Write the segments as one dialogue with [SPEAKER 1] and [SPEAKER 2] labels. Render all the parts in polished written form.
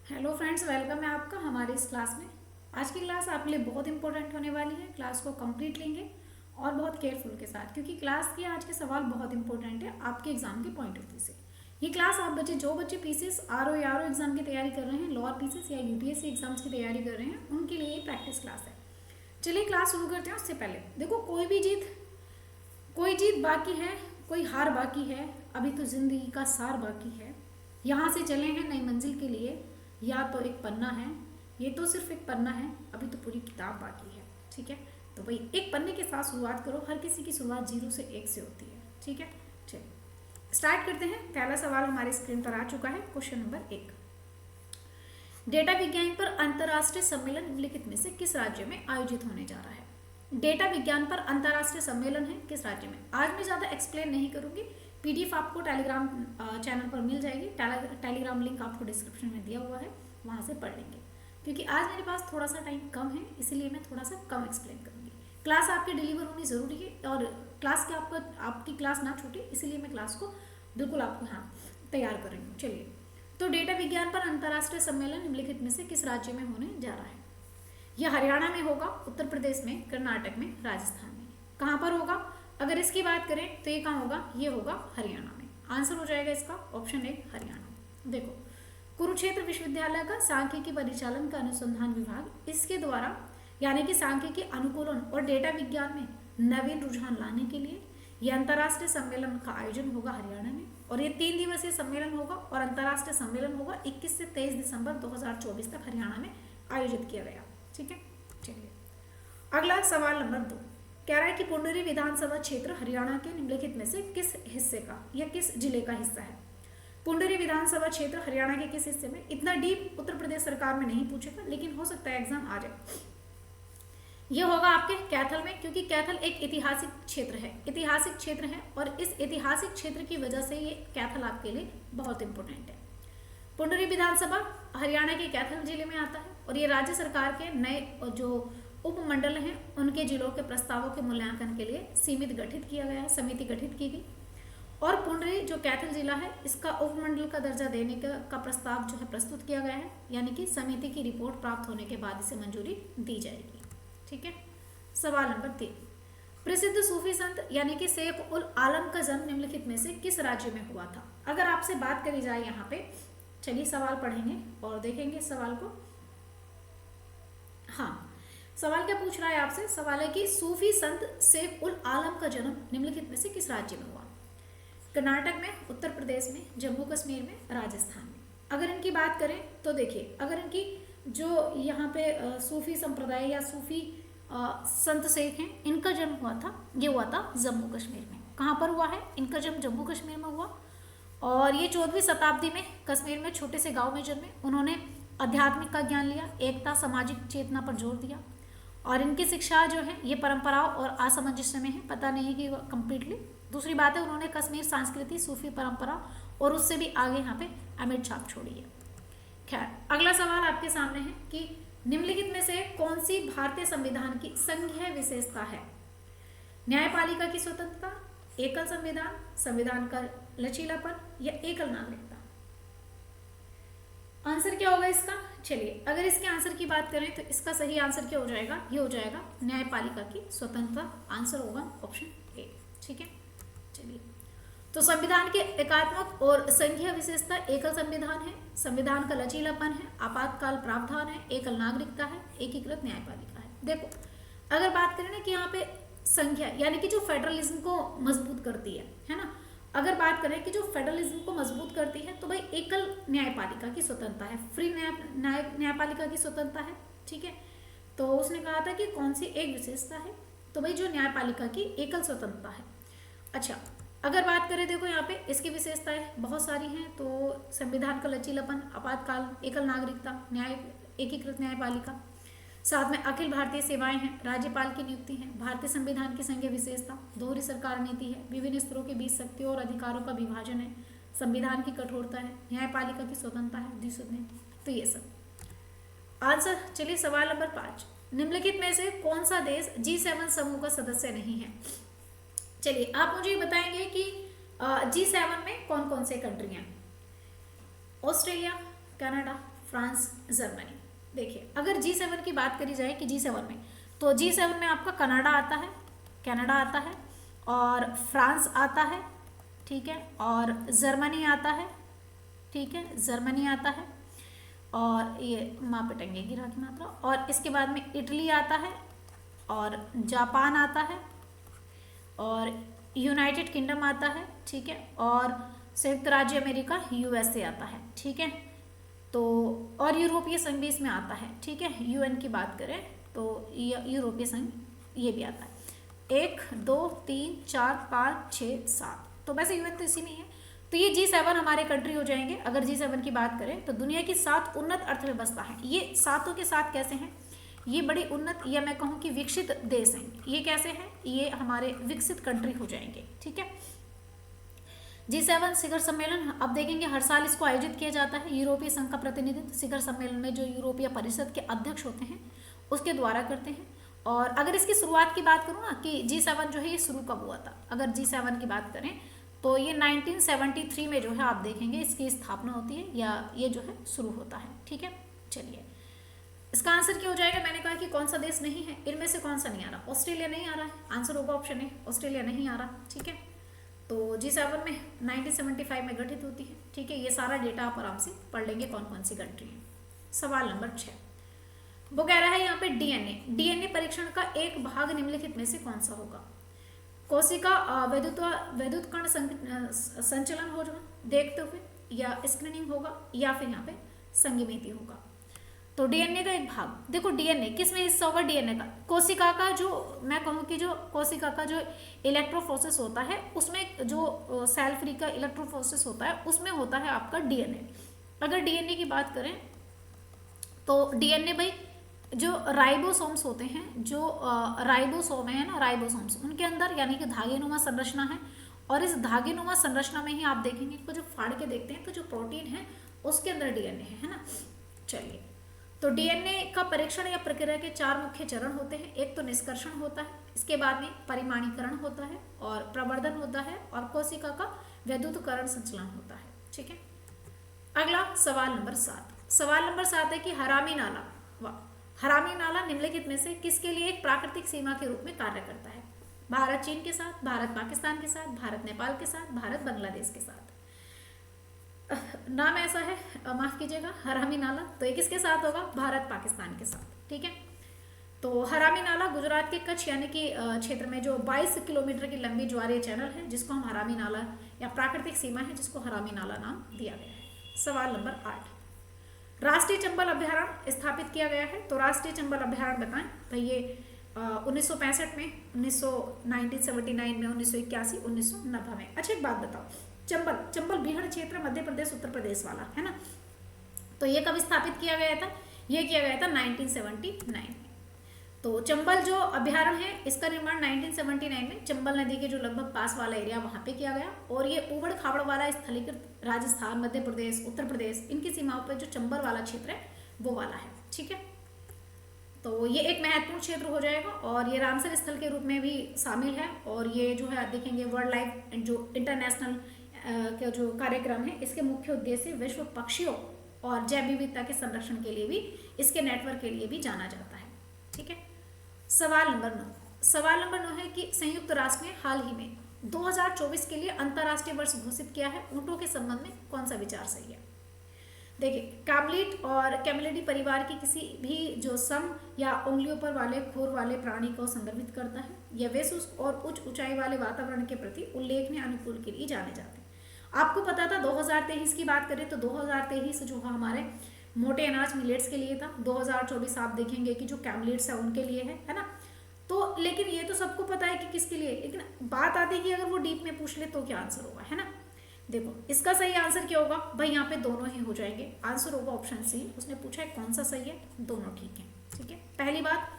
[SPEAKER 1] Hello friends, welcome है आपका हमारे इस क्लास में। आज की क्लास आपके लिए बहुत इंपॉर्टेंट होने वाली है। क्लास को कंप्लीट लेंगे और बहुत केयरफुल के साथ, क्योंकि क्लास के आज के सवाल बहुत इंपॉर्टेंट है आपके एग्जाम के पॉइंट ऑफ व्यू से। ये क्लास आप जो बच्चे पीसीएस आरओ या आरओ एग्जाम की तैयारी कर रहे हैं, लोअर पीसीएस या यूपीएससी एग्जाम्स की तैयारी कर रहे हैं, उनके लिए ये प्रैक्टिस क्लास है। चलिए क्लास शुरू करते हैं। उससे पहले देखो, कोई जीत बाकी है, कोई हार बाकी है, अभी तो जिंदगी का सार बाकी है। यहाँ से चले हैं नई मंजिल के लिए, या तो एक पन्ना है, ये तो सिर्फ एक पन्ना है, अभी तो पूरी किताब बाकी है। ठीक है, तो भाई एक पन्ने के साथ शुरुआत करो। हर किसी की शुरुआत 0 से 1 से होती है। ठीक है, चलिए स्टार्ट करते हैं। पहला सवाल हमारे स्क्रीन पर आ चुका है। क्वेश्चन नंबर 1, डेटा विज्ञान पर अंतर्राष्ट्रीय सम्मेलन निम्नलिखित में से किस राज्य में आयोजित होने जा रहा है? डेटा विज्ञान पर अंतर्राष्ट्रीय सम्मेलन है किस राज्य में? आज मैं ज़्यादा एक्सप्लेन नहीं करूंगी, पीडीएफ आपको टेलीग्राम चैनल पर मिल जाएगी। टेलीग्राम लिंक आपको डिस्क्रिप्शन में दिया हुआ है, वहाँ से पढ़ लेंगे। क्योंकि आज मेरे पास थोड़ा सा टाइम कम है, इसलिए मैं थोड़ा सा कम एक्सप्लेन करूंगी। क्लास आपकी डिलीवर होनी ज़रूरी है, और क्लास के आपकी क्लास ना छूटे, इसीलिए मैं क्लास को बिल्कुल आपको तैयार कर रही हूँ। चलिए, तो डेटा विज्ञान पर अंतर्राष्ट्रीय सम्मेलन निम्नलिखित में से किस राज्य में होने जा रहा है? यह हरियाणा में होगा, उत्तर प्रदेश में, कर्नाटक में, राजस्थान में। कहाँ पर होगा? अगर इसकी बात करें तो ये कहाँ होगा? ये होगा हरियाणा में। आंसर हो जाएगा इसका ऑप्शन ए, हरियाणा। देखो, कुरुक्षेत्र विश्वविद्यालय का सांख्यिकी परिचालन का अनुसंधान विभाग, इसके द्वारा यानी कि सांख्यिकी अनुकूलन और डेटा विज्ञान में नवीन रुझान लाने के लिए यह अंतर्राष्ट्रीय सम्मेलन का आयोजन होगा हरियाणा में। और ये 3 दिवसीय सम्मेलन होगा, और अंतर्राष्ट्रीय सम्मेलन होगा 21 से 23 दिसंबर 2024 तक हरियाणा में आयोजित किया गया। ठीक है, चलिए अगला सवाल नंबर 2 कह रहा है कि पुंडरी विधानसभा क्षेत्र हरियाणा के निम्नलिखित में से किस हिस्से का या किस जिले का हिस्सा है? पुंडरी विधानसभा क्षेत्र हरियाणा के किस हिस्से में? इतना डीप उत्तर प्रदेश सरकार में नहीं पूछेगा, लेकिन हो सकता है एग्जाम आ जाए। ये होगा आपके कैथल में, क्योंकि कैथल एक ऐतिहासिक क्षेत्र है, ऐतिहासिक क्षेत्र है, और इस ऐतिहासिक क्षेत्र की वजह से ये कैथल आपके लिए बहुत इंपॉर्टेंट है। पुंडरी विधानसभा हरियाणा के कैथल जिले में आता है, और ये राज्य सरकार के नए जो उपमंडल हैं उनके जिलों के प्रस्तावों के मूल्यांकन के लिए समिति गठित की गई। और पुंडरी जो कैथल जिला है, इसका उपमंडल का दर्जा देने का प्रस्ताव जो है प्रस्तुत किया गया है, यानी कि समिति की रिपोर्ट प्राप्त होने के बाद इसे मंजूरी दी जाएगी। ठीक है, सवाल नंबर 3, प्रसिद्ध सूफी संत यानी कि शेख उल आलम का जन्म निम्नलिखित में से किस राज्य में हुआ था? अगर आपसे बात करी जाए यहाँ पे, चलिए सवाल पढ़ेंगे और देखेंगे सवाल को। हाँ, सवाल क्या पूछ रहा है आपसे? सवाल है कि सूफी संत शेख उल आलम का जन्म निम्नलिखित में से किस राज्य में हुआ? कर्नाटक में, उत्तर प्रदेश में, जम्मू कश्मीर में, राजस्थान में। अगर इनकी बात करें तो देखिए, अगर इनकी जो यहाँ पे सूफी संप्रदाय या सूफी संत शेख हैं, इनका जन्म हुआ था, ये हुआ था जम्मू कश्मीर में। कहाँ पर हुआ है? इनका जन्म जम्मू कश्मीर में हुआ, और ये 14वीं शताब्दी में कश्मीर में छोटे से गांव में जन्मे। उन्होंने आध्यात्मिक का ज्ञान लिया, एकता, सामाजिक चेतना पर जोर दिया, और इनकी शिक्षा जो है ये परंपराओं और असामंजस्य में है, पता नहीं है कि कम्प्लीटली। दूसरी बात है, उन्होंने कश्मीर संस्कृति, सूफी परंपरा और उससे भी आगे यहाँ पे अमिट छाप छोड़ी है। खैर, अगला सवाल आपके सामने है कि निम्नलिखित में से कौन सी भारतीय संविधान की संघीय विशेषता है? न्यायपालिका की स्वतंत्रता, एकल संविधान, संविधान का लचीलापन, या एकल नागरिकता? आंसर क्या होगा इसका? चलिए, अगर इसके आंसर की बात करें तो इसका सही आंसर क्या हो जाएगा? ये हो जाएगा न्यायपालिका की स्वतंत्रता। आंसर होगा ऑप्शन ए। ठीक है, चलिए, तो संविधान के एकात्मक और संघीय विशेषता एकल संविधान है, संविधान का लचीलापन है, आपातकाल प्रावधान है, एकल नागरिकता है, एकीकृत न्यायपालिका है। देखो, अगर बात करें ना कि यहाँ पे संख्या यानी कि जो फेडरलिज्म को मजबूत करती है ना, अगर बात करें कि जो फेडरलिज्म को मजबूत करती है, तो भाई एकल न्यायपालिका की स्वतंत्रता है, फ्री न्यायपालिका की स्वतंत्रता है। ठीक है, तो उसने कहा था कि कौन सी एक विशेषता है, तो भाई जो न्यायपालिका की एकल स्वतंत्रता है। अच्छा, अगर बात करें, देखो यहाँ पे इसकी विशेषताएं बहुत सारी हैं, तो संविधान का लचीलापन, आपातकाल, एकल नागरिकता, एकीकृत न्यायपालिका, साथ में अखिल भारतीय सेवाएं हैं, राज्यपाल की नियुक्ति है, भारतीय संविधान की संघीय विशेषता, दोहरी सरकार नीति है, विभिन्न स्तरों के बीच शक्तियों और अधिकारों का विभाजन है, संविधान की कठोरता है, न्यायपालिका की स्वतंत्रता है, द्विसुध। तो ये सब आंसर। चलिए सवाल नंबर 5, निम्नलिखित में से कौन सा देश G7 समूह का सदस्य नहीं है? चलिए, आप मुझे बताएंगे कि G7 में कौन कौन से कंट्री हैं? Australia, Canada, France, Germany. देखिए अगर G7 की बात करी जाए कि G7 में, तो G7 में आपका कनाडा आता है, कनाडा आता है, और फ्रांस आता है, ठीक है, और जर्मनी आता है, ठीक है, जर्मनी आता है, और ये माँ पिटेंगे गिरा की मात्रा, और इसके बाद में इटली आता है, और जापान आता है, और यूनाइटेड किंगडम आता है, ठीक है, और संयुक्त राज्य अमेरिका USA आता है, ठीक है। तो और यूरोपीय संघ भी इसमें आता है, ठीक है। UN की बात करें तो यूरोपीय संघ ये भी आता है। 1 2 3 4 5 6 7, तो वैसे UN तो इसी में है। तो ये G7 हमारे कंट्री हो जाएंगे। अगर G7 की बात करें तो दुनिया की 7 उन्नत अर्थव्यवस्था है। ये सातों के साथ कैसे हैं? ये बड़ी उन्नत, या मैं कहूँ कि विकसित देश हैं। ये कैसे हैं? ये हमारे विकसित कंट्री हो जाएंगे, ठीक है। G7 शिखर सम्मेलन अब देखेंगे, हर साल इसको आयोजित किया जाता है। यूरोपीय संघ का प्रतिनिधित्व शिखर सम्मेलन में जो यूरोपीय परिषद के अध्यक्ष होते हैं उसके द्वारा करते हैं। और अगर इसकी शुरुआत की बात करूँ ना कि G7 जो है ये शुरू कब हुआ था, अगर G7 की बात करें तो ये 1973 में जो है आप देखेंगे इसकी स्थापना होती है, या ये जो है शुरू होता है, ठीक है। चलिए इसका आंसर क्या हो जाएगा? मैंने कहा कि कौन सा देश नहीं है, इनमें से कौन सा नहीं आ रहा? ऑस्ट्रेलिया नहीं आ रहा है, आंसर होगा ऑप्शन ए, ऑस्ट्रेलिया नहीं आ रहा, ठीक है। तो G7 में 1975 में गठित होती है, ठीक है। ये सारा डेटा आप आराम से पढ़ लेंगे कौन कौन सी कंट्री है। सवाल नंबर 6 वो कह रहा है यहाँ पे डीएनए परीक्षण का एक भाग निम्नलिखित में से कौन सा होगा? कोशिका वैद्युत कण संचलन हो देखते हुए, या स्क्रीनिंग होगा, या फिर यहाँ पे संगमिति होगा। तो डीएनए का एक भाग, देखो डीएनए किस में हिस्सा होगा? डीएनए का कोशिका का जो मैं कहूँ कि जो कोशिका का जो इलेक्ट्रोफोरेसिस होता है उसमें, जो सेल फ्री का इलेक्ट्रोफोरेसिस होता है उसमें होता है आपका डीएनए। अगर डीएनए की बात करें तो डीएनए भाई जो राइबोसोम्स होते हैं, जो राइबोसोम है ना, राइबोसोम्स उनके अंदर यानी कि धागेनुमा संरचना है, और इस धागेनुमा संरचना में ही आप देखेंगे इसको जो फाड़ के देखते हैं तो जो प्रोटीन है उसके अंदर डीएनए है ना। चलिए तो डीएनए का परीक्षण या प्रक्रिया के 4 मुख्य चरण होते हैं। एक तो निष्कर्षण होता है, इसके बाद में परिमाणीकरण होता है, और प्रवर्धन होता है, और कोशिका का वैद्युतीकरण संचलन होता है, ठीक है। अगला सवाल नंबर 7। सवाल नंबर 7 है कि हरामी नाला निम्नलिखित में से किसके लिए एक प्राकृतिक सीमा के रूप में कार्य करता है? भारत चीन के साथ, भारत पाकिस्तान के साथ, भारत नेपाल के साथ, भारत बांग्लादेश के साथ। नाम ऐसा है, माफ कीजिएगा, हरामी नाला, तो ये किसके साथ होगा? भारत पाकिस्तान के साथ, ठीक है। तो हरामी नाला गुजरात के कच्छ यानी कि क्षेत्र में जो 22 किलोमीटर की लंबी ज्वारीय चैनल है जिसको हम हरामी नाला या प्राकृतिक सीमा है जिसको हरामी नाला नाम दिया गया है। सवाल नंबर 8 राष्ट्रीय चंबल अभ्यारण्य स्थापित किया गया है। तो राष्ट्रीय चंबल अभ्यारण्य बताएं भाई, ये 1965 में, 1979 में, 1981, 1990 में। अच्छा एक बात बताओ, चंबल बीहड़ क्षेत्र मध्य प्रदेश उत्तर प्रदेश वाला है ना, तो ये कब स्थापित किया गया था? ये किया गया था 1979 में। तो चंबल जो अभ्यारण्य है इसका निर्माण 1979 में चंबल नदी के जो लगभग पास वाला एरिया वहां पे किया गया, और ये उबड़ खाबड़ वाला स्थलीकृत राजस्थान, मध्य प्रदेश, उत्तर प्रदेश इनकी सीमाओं पर जो चंबल वाला क्षेत्र है वो वाला है, ठीक है। तो ये एक महत्वपूर्ण क्षेत्र हो जाएगा, और ये रामसर स्थल के रूप में भी शामिल है, और ये जो है देखेंगे वर्ल्ड लाइफ जो इंटरनेशनल का जो कार्यक्रम है इसके मुख्य उद्देश्य विश्व पक्षियों और जैव विविधता के संरक्षण के लिए भी, इसके नेटवर्क के लिए भी जाना जाता है, ठीक है। सवाल नंबर 9 है कि संयुक्त राष्ट्र ने हाल ही में 2024 के लिए अंतर्राष्ट्रीय वर्ष घोषित किया है। ऊंटों के संबंध में कौन सा विचार सही है? देखिए कैमलिड और कैमलिडी परिवार की किसी भी जो सम या उंगलियों पर वाले खुर वाले प्राणी को संदर्भित करता है। यह वे शुष्क और उच्च ऊंचाई वाले वातावरण के प्रति उल्लेखनीय अनुकूल के लिए जाने जाते हैं। आपको पता था 2023 की बात करें तो 2023 जो हमारे मोटे अनाज मिलेट्स के लिए था, 2024 आप देखेंगे कि जो कैमलिड्स है उनके लिए है ना। तो लेकिन ये तो सबको पता है कि किसके लिए, लेकिन बात आती है कि अगर वो डीप में पूछ ले तो क्या आंसर होगा, है ना। देखो इसका सही आंसर क्या होगा भाई, यहाँ पे दोनों ही हो जाएंगे। आंसर होगा ऑप्शन सी। उसने पूछा है कौन सा सही है, दोनों ठीक है, ठीक है। पहली बात,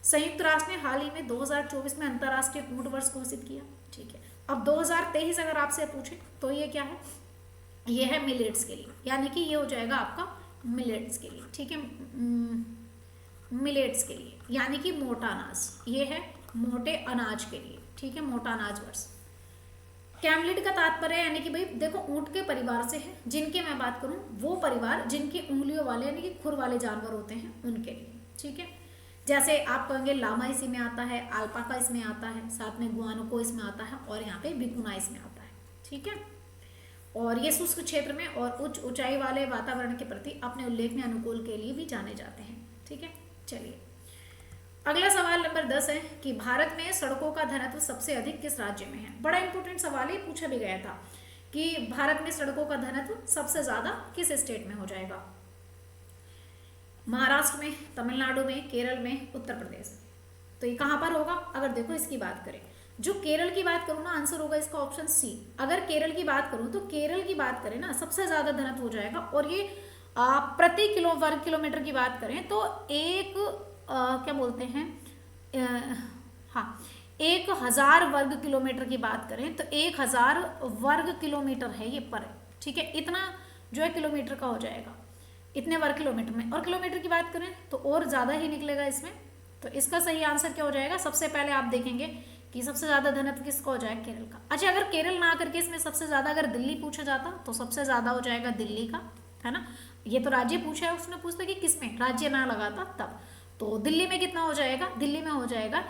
[SPEAKER 1] संयुक्त राष्ट्र ने हाल ही में 2024 में अंतर्राष्ट्रीय ऊंट वर्ष घोषित किया, ठीक है। अब 2023 अगर आपसे पूछे तो ये क्या है, ये है मिलेट्स के लिए, यानी कि ये हो जाएगा आपका मिलेट्स के लिए, ठीक है। मिलेट्स के लिए यानी कि मोटा अनाज, ये है मोटे अनाज के लिए, ठीक है, मोटा अनाज वर्ष। कैमलिड का तात्पर्य यानी कि भाई देखो ऊंट के परिवार से है, जिनके मैं बात करूं वो परिवार जिनकी उंगलियों वाले यानी कि खुर वाले जानवर होते हैं उनके लिए, ठीक है। जैसे आप कहेंगे लामा इसी में आता है, अल्पाका इसमें आता है, साथ में गुआनुको इसमें आता है और यहाँ पे विकुना इसमें आता है, ठीक है। और ये शुष्क क्षेत्र में और उच्च ऊंचाई वाले वातावरण के प्रति अपने उल्लेखनीय अनुकूल के लिए भी जाने जाते हैं, ठीक है। चलिए अगला सवाल नंबर 10 है कि भारत में सड़कों का घनत्व सबसे अधिक किस राज्य में है। बड़ा इंपॉर्टेंट सवाल है, पूछा भी गया था कि भारत में सड़कों का घनत्व सबसे ज्यादा किस स्टेट में हो जाएगा। महाराष्ट्र में, तमिलनाडु में, केरल में, उत्तर प्रदेश। तो ये कहां पर होगा? अगर देखो इसकी बात करें, जो केरल की बात करूं ना, आंसर होगा इसका ऑप्शन सी। अगर केरल की बात करूं तो केरल की बात करें ना सबसे ज्यादा घनत्व हो जाएगा। और ये प्रति वर्ग किलोमीटर की बात करें तो क्या बोलते हैं, हाँ 1000 वर्ग किलोमीटर की बात करें तो 1000 वर्ग किलोमीटर है ये पर, ठीक है। इतना जो है किलोमीटर का हो जाएगा, इतने वर्ग किलोमीटर में। और किलोमीटर की बात करें तो और ज़्यादा ही निकलेगा इसमें। तो इसका सही आंसर क्या हो जाएगा? सबसे पहले आप देखेंगे कि सबसे ज़्यादा घनत्व किसका हो जाएगा? केरल का। अच्छा, अगर केरल ना करके इसमें सबसे ज़्यादा अगर दिल्ली पूछा जाता तो सबसे ज़्यादा हो जाएगा दिल्ली का, है ना। ये तो राज्य पूछा है, उसने पूछता कि किसमें, राज्य ना लगाता तब। तो दिल्ली में कितना हो जाएगा? दिल्ली में हो जाएगा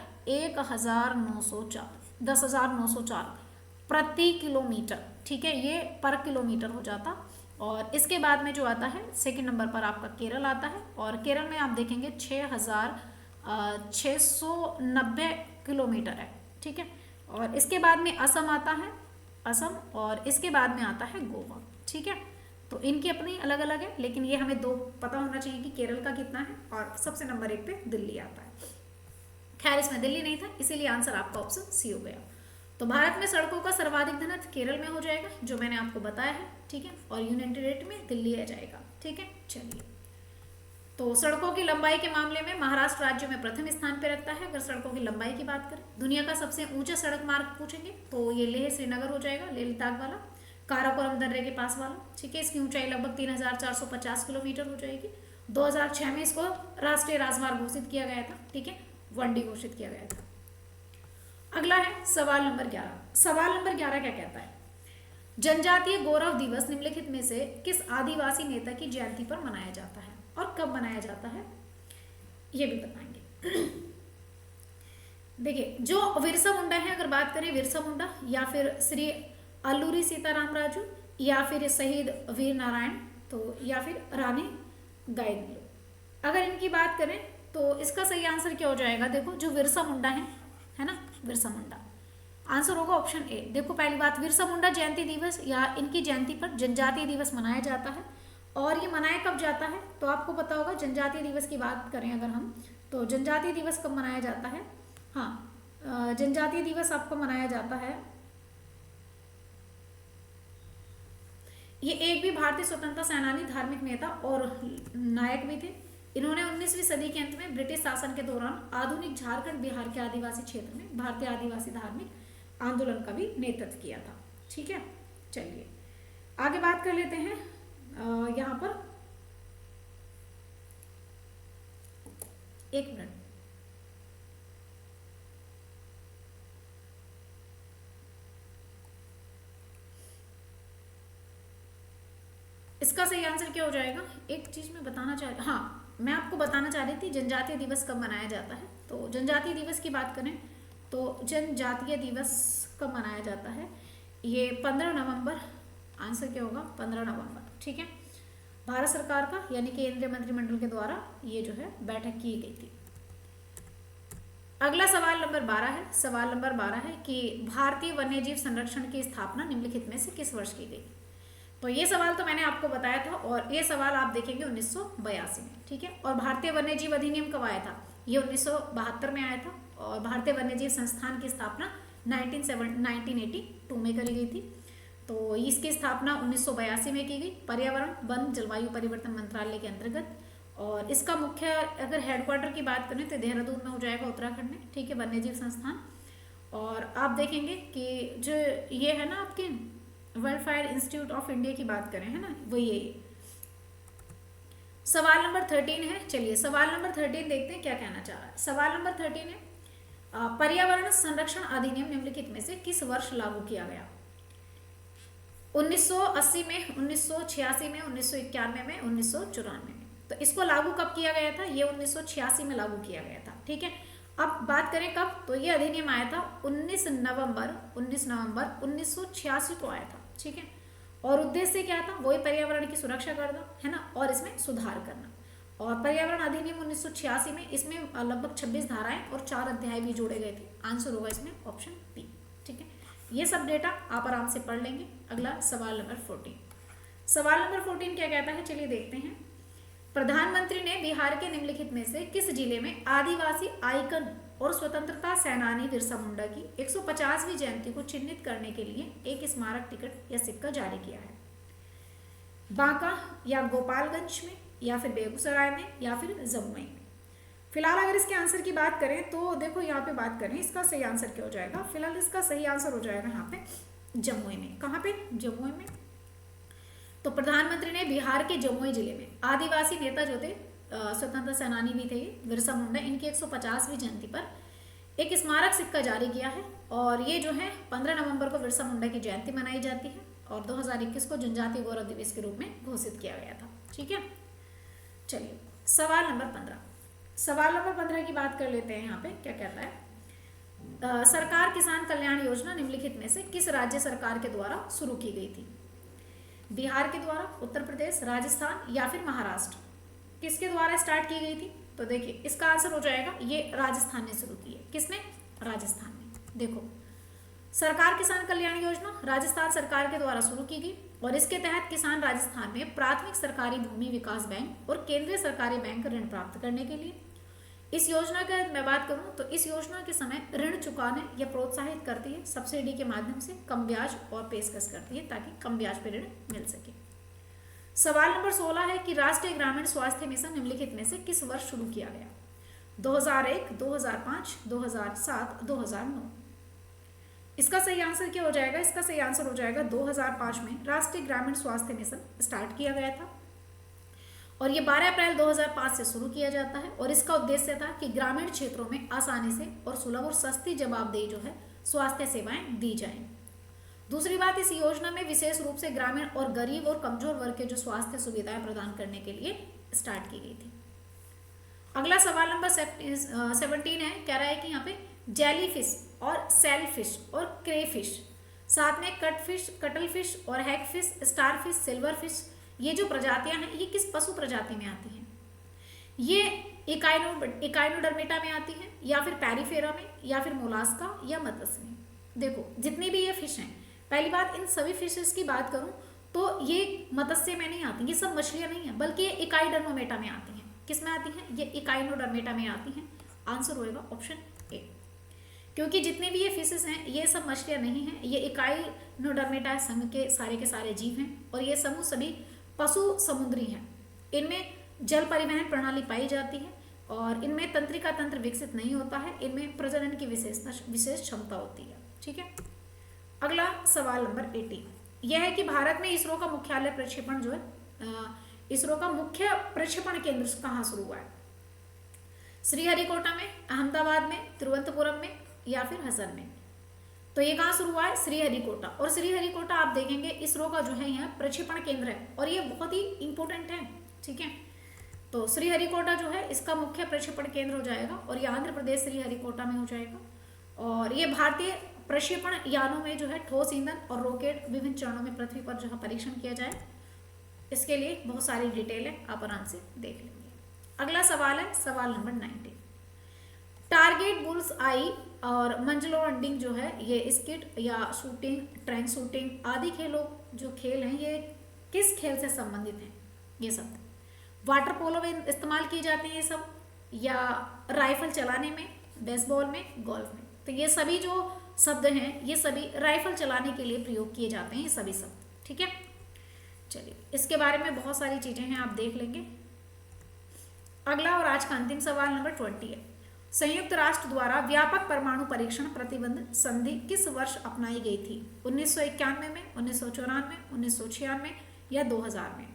[SPEAKER 1] 10,904 प्रति किलोमीटर, ठीक है। ये पर किलोमीटर हो जाता। और इसके बाद में जो आता है सेकंड नंबर पर आपका केरल आता है। और केरल में आप देखेंगे 6,690 किलोमीटर है, ठीक है। और इसके बाद में असम आता है, असम। और इसके बाद में आता है गोवा, ठीक है। तो इनकी अपनी अलग अलग है, लेकिन ये हमें दो पता होना चाहिए कि केरल का कितना है। और सबसे नंबर 1 पे दिल्ली आता है। खैर इसमें दिल्ली नहीं था, इसीलिए आंसर आपका ऑप्शन सी हो गया। तो भारत में सड़कों का सर्वाधिक घनत्व केरल में हो जाएगा, जो मैंने आपको बताया है, ठीक है। और यूनियन टेरिटरी में दिल्ली आ जाएगा, ठीक है। चलिए, तो सड़कों की लंबाई के मामले में महाराष्ट्र राज्य में प्रथम स्थान पे रखता है। अगर सड़कों की लंबाई की बात करें, दुनिया का सबसे ऊंचा सड़क मार्ग पूछेंगे तो ये लेह श्रीनगर हो जाएगा, लेह लद्दाख वाला, काराकोरम दर्रे के पास वाला, ठीक है। इसकी ऊंचाई लगभग 3,450 किलोमीटर हो जाएगी। 2006 में इसको राष्ट्रीय राजमार्ग घोषित किया गया था, ठीक है, 1D घोषित किया गया था। अगला है सवाल नंबर 11। सवाल नंबर 11 क्या कहता है? जनजातीय गौरव दिवस निम्नलिखित में से किस आदिवासी नेता की जयंती पर मनाया जाता है और कब मनाया जाता है, ये भी बताएंगे। देखिए, जो बिरसा मुंडा है, अगर बात करें बिरसा मुंडा या फिर श्री अल्लूरी सीताराम राजू या फिर शहीद वीर नारायण, तो या फिर रानी गायदुल्लो, अगर इनकी बात करें तो इसका सही आंसर क्या हो जाएगा? देखो, जो बिरसा मुंडा है ना, बिरसा मुंडा, आंसर होगा ऑप्शन ए। देखो, पहली बात, बिरसा मुंडा जयंती दिवस या इनकी जयंती पर जनजातीय दिवस मनाया जाता है। और ये मनाया कब जाता है तो आपको पता होगा। जनजातीय दिवस की बात करें अगर हम, तो जनजातीय दिवस कब मनाया जाता है? हाँ, जनजातीय दिवस आपको मनाया जाता है, ये एक भी भारतीय स्वतंत्रता सेनानी, धार्मिक नेता और नायक भी थे। इन्होंने 19वीं सदी के अंत में ब्रिटिश शासन के दौरान आधुनिक झारखंड, बिहार के आदिवासी क्षेत्र में भारतीय आदिवासी धार्मिक आंदोलन का भी नेतृत्व किया था, ठीक है। चलिए आगे बात कर लेते हैं। यहाँ पर एक मिनट, इसका सही आंसर क्या हो जाएगा? एक चीज मैं बताना चाह रही, हाँ मैं आपको बताना चाह रही थी जनजातीय दिवस कब मनाया जाता है। तो जनजातीय दिवस की बात करें तो जनजातीय दिवस कब मनाया जाता है? ये 15 नवंबर, आंसर क्या होगा? 15 नवंबर, ठीक है। भारत सरकार का यानी केंद्रीय मंत्रिमंडल के द्वारा ये जो है बैठक की गई थी। अगला सवाल नंबर 12 है। सवाल नंबर 12 है कि भारतीय वन्यजीव संरक्षण की स्थापना निम्नलिखित में से किस वर्ष की गई? तो ये सवाल तो मैंने आपको बताया था और ये सवाल आप देखेंगे 1982 में, ठीक है। और भारतीय वन्यजीव अधिनियम कब आया था? ये 1972 में आया था। और भारतीय वन्यजीव संस्थान की स्थापना 1982 में करी गई थी। तो इसकी स्थापना 1982 में की गई, पर्यावरण वन जलवायु परिवर्तन मंत्रालय के अंतर्गत। और इसका मुख्य अगर हेडक्वार्टर की बात करें तो देहरादून में हो जाएगा, उत्तराखंड में, ठीक है, वन्यजीव संस्थान। और आप देखेंगे कि जो ये है ना आपके world fire institute of India की बात करें, है ना, वही है। सवाल नंबर 13 है। चलिए सवाल नंबर 13 देखते हैं क्या कहना चाह रहा है। सवाल नंबर 13 है, पर्यावरण संरक्षण अधिनियम निम्नलिखित में से किस वर्ष लागू किया गया? 1980 में, 1986 में, 1991 में, 1994 में। तो इसको लागू कब किया गया था? ये 1986 में लागू किया गया था। ठीक है, अब बात करें कब, तो ये अधिनियम आया था 19 नवंबर 1986 को आया था। ठीक है, और उद्देश्य क्या था? वही पर्यावरण की सुरक्षा करना है ना, और इसमें सुधार करना। और पर्यावरण अधिनियम 1986 में, इसमें लगभग 26 धाराएं और 4 अध्याय भी जोड़े गए थे। आंसर होगा इसमें ऑप्शन बी। ठीक है, ये सब डेटा आप आराम से पढ़ लेंगे। अगला सवाल नंबर 14। सवाल नंबर 14 क्या कहता है, चलिए देखते हैं। प्रधानमंत्री ने बिहार के निम्नलिखित में से किस जिले में आदिवासी आइकन और स्वतंत्रता सेनानी बिरसा मुंडा की 150वीं जयंती को चिन्हित करने के लिए एक स्मारक टिकट या सिक्का जारी किया है? बांका या गोपालगंज में, या फिर बेगूसराय में, या फिर जमुई में? फिलहाल अगर इसके आंसर की बात करें तो देखो यहाँ पे बात करें, इसका सही आंसर क्या हो जाएगा? फिलहाल इसका सही आंसर हो जाएगा यहाँ पे जमुई में। कहाँ पे? जमुई में। तो प्रधानमंत्री ने बिहार के जमुई जिले में आदिवासी नेता जो थे, स्वतंत्रता सेनानी भी थे बिरसा मुंडा, इनकी 150वीं जयंती पर एक स्मारक सिक्का जारी किया है। और ये जो है 15 नवंबर को बिरसा मुंडा की जयंती मनाई जाती है और 2021 को जनजातीय गौरव दिवस के रूप में घोषित किया गया था। ठीक है, चलिए सवाल नंबर 15। सवाल नंबर 15 की बात कर लेते हैं। यहाँ पे क्या कहता है? सरकार किसान कल्याण योजना निम्नलिखित में से किस राज्य सरकार के द्वारा शुरू की गई थी? बिहार के द्वारा, उत्तर प्रदेश, राजस्थान, या फिर महाराष्ट्र? किसके द्वारा स्टार्ट की गई थी? तो देखिए इसका आंसर हो जाएगा ये राजस्थान ने शुरू की है। किसने? राजस्थान ने। देखो, सरकार किसान कल्याण योजना राजस्थान सरकार के द्वारा शुरू की गई और इसके तहत किसान राजस्थान में प्राथमिक सरकारी भूमि विकास बैंक और केंद्रीय सरकारी बैंक ऋण प्राप्त करने के लिए, इस योजना का मैं बात करूं तो इस योजना के समय ऋण चुकाने या प्रोत्साहित करती है, सब्सिडी के माध्यम से कम ब्याज और पेशकश करती है ताकि कम ब्याज पर ऋण मिल सके। सवाल नंबर 16 है कि राष्ट्रीय ग्रामीण स्वास्थ्य मिशन निम्नलिखित में से किस वर्ष शुरू किया गया? 2001, 2005, 2007, 2009? इसका सही आंसर क्या हो जाएगा? इसका सही आंसर हो जाएगा 2005 में राष्ट्रीय ग्रामीण स्वास्थ्य मिशन स्टार्ट किया गया था और ये 12 अप्रैल 2005 से शुरू किया जाता है। और इसका उद्देश्य था कि ग्रामीण क्षेत्रों में आसानी से और सुलभ और सस्ती जवाबदेही जो है स्वास्थ्य सेवाएं दी जाएं। दूसरी बात, इस योजना में विशेष रूप से ग्रामीण और गरीब और कमजोर वर्ग के जो स्वास्थ्य सुविधाएं प्रदान करने के लिए स्टार्ट की गई थी। अगला सवाल नंबर 17 है, कह रहा है कि यहाँ पे जेली फिश और सेल फिश और क्रे फिश, साथ में कट फिश, कटल फिश और hagfish, starfish, silverfish, ये जो प्रजातियां हैं ये किस पशु प्रजाति में आती हैं? ये इकाइनोडर्मेटा में आती हैं, या फिर पैरीफेरा में, या फिर मोलास्का, या मत्स्य में? देखो जितनी भी ये फिश हैं, पहली बात इन सभी फिशेस की बात करूं तो ये मत्स्य में नहीं आती, ये सब मछलियां नहीं है, बल्कि ये इकाइडर्मोमेटा में आती हैं। किस में आती हैं? ये इकाइनोडर्मेटा में आती हैं। आंसर होएगा ऑप्शन ए, क्योंकि जितने भी ये फिशेस हैं ये सब मछलियां नहीं हैं, ये इकाइनोडर्मेटा समूह के सारे जीव हैं और ये समूह सभी पशु समुद्री हैं। इनमें जल परिवहन प्रणाली पाई जाती है और इनमें तंत्रिका तंत्र विकसित नहीं होता है, इनमें प्रजनन की विशेष क्षमता होती है। ठीक है, अगला सवाल नंबर 18 यह है कि भारत में इसरो का मुख्यालय प्रक्षेपण जो है इसरो का मुख्य प्रक्षेपण केंद्र कहाँ शुरू हुआ है? श्रीहरिकोटा में, अहमदाबाद में, तिरुवनंतपुरम में, या फिर हसन में? तो ये कहाँ शुरू हुआ है? श्रीहरिकोटा। और श्रीहरिकोटा आप देखेंगे इसरो का जो है यहाँ प्रक्षेपण केंद्र है और ये बहुत ही इंपॉर्टेंट है। ठीक है, तो श्रीहरिकोटा जो है इसका मुख्य प्रक्षेपण केंद्र हो जाएगा और ये आंध्र प्रदेश श्रीहरिकोटा में हो जाएगा। और ये भारतीय प्रक्षेपण यानों में जो है ठोस ईंधन और रॉकेट विभिन्न चरणों में पृथ्वी पर जो है परीक्षण किया जाए, इसके लिए बहुत सारी डिटेल है, आप आराम से देख लेंगे। अगला सवाल है सवाल नंबर 19। टारगेट बुल्स आई और मंजलो रंडिंग जो है ये स्किट या शूटिंग, ट्रेन शूटिंग आदि जो खेल हैं ये किस खेल से संबंधित हैं? ये सब वाटर पोलो में इस्तेमाल किए जाते हैं ये सब, या राइफल चलाने में, बेसबॉल में, गोल्फ में? तो ये सभी जो शब्द हैं ये सभी राइफल चलाने के लिए प्रयोग किए जाते हैं, ये सभी शब्द। ठीक है, चलिए इसके बारे में बहुत सारी चीजें हैं, आप देख लेंगे। अगला और आज का अंतिम सवाल नंबर 20 है। संयुक्त राष्ट्र द्वारा व्यापक परमाणु परीक्षण प्रतिबंध संधि किस वर्ष अपनाई गई थी? 1991 में, 1994, 1996 या 2000 में?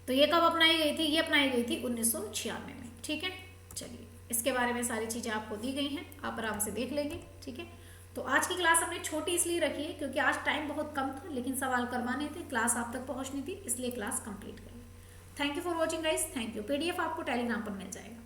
[SPEAKER 1] तो ये कब अपनाई गई थी? ये अपनाई गई थी 1996 में। ठीक है, चलिए इसके बारे में सारी चीजें आपको दी गई हैं, आप आराम से देख लेंगे। ठीक है, तो आज की क्लास हमने छोटी इसलिए रखी है क्योंकि आज टाइम बहुत कम था, लेकिन सवाल करवाने थे, क्लास आप तक पहुंचनी थी, इसलिए क्लास कंप्लीट करी। Thank you for watching guys, thank you. PDF आपको टेलीग्राम पर मिल जाएगा।